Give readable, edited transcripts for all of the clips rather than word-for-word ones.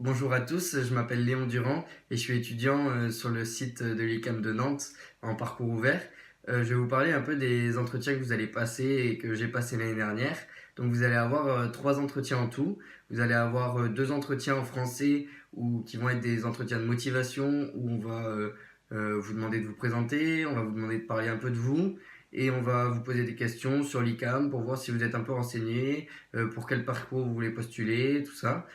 Bonjour à tous, je m'appelle Léon Durand et je suis étudiant sur le site de l'ICAM de Nantes en parcours ouvert. Je vais vous parler un peu des entretiens que vous allez passer et que j'ai passé l'année dernière. Donc vous allez avoir trois entretiens en tout. Vous allez avoir deux entretiens en français qui vont être des entretiens de motivation où on va vous demander de vous présenter, on va vous demander de parler un peu de vous et on va vous poser des questions sur l'ICAM pour voir si vous êtes un peu renseigné, pour quel parcours vous voulez postuler, tout ça.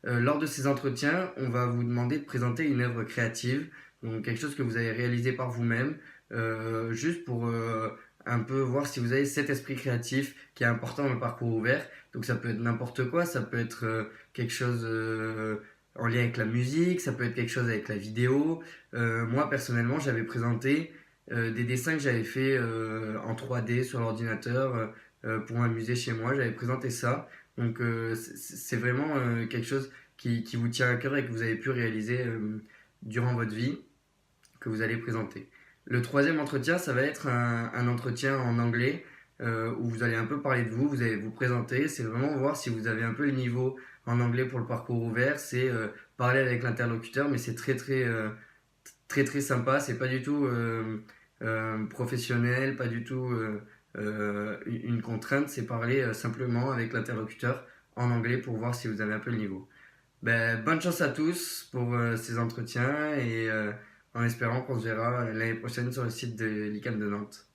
Lors de ces entretiens, on va vous demander de présenter une œuvre créative, donc quelque chose que vous avez réalisé par vous-même, juste pour un peu voir si vous avez cet esprit créatif qui est important dans le parcours ouvert. Donc ça peut être n'importe quoi, ça peut être quelque chose en lien avec la musique, ça peut être quelque chose avec la vidéo. Moi personnellement, j'avais présenté des dessins que j'avais fait en 3D sur l'ordinateur pour m'amuser chez moi. J'avais présenté ça. Donc c'est vraiment quelque chose qui vous tient à cœur et que vous avez pu réaliser durant votre vie, que vous allez présenter. Le troisième entretien, ça va être un entretien en anglais où vous allez un peu parler de vous, vous allez vous présenter. C'est vraiment voir si vous avez un peu le niveau en anglais pour le parcours ouvert. C'est parler avec l'interlocuteur, mais c'est très sympa. C'est pas du tout professionnel, pas du tout une contrainte. C'est parler simplement avec l'interlocuteur en anglais pour voir si vous avez un peu le niveau. Ben, bonne chance à tous pour ces entretiens et en espérant qu'on se verra l'année prochaine sur le site de l'ICAM de Nantes.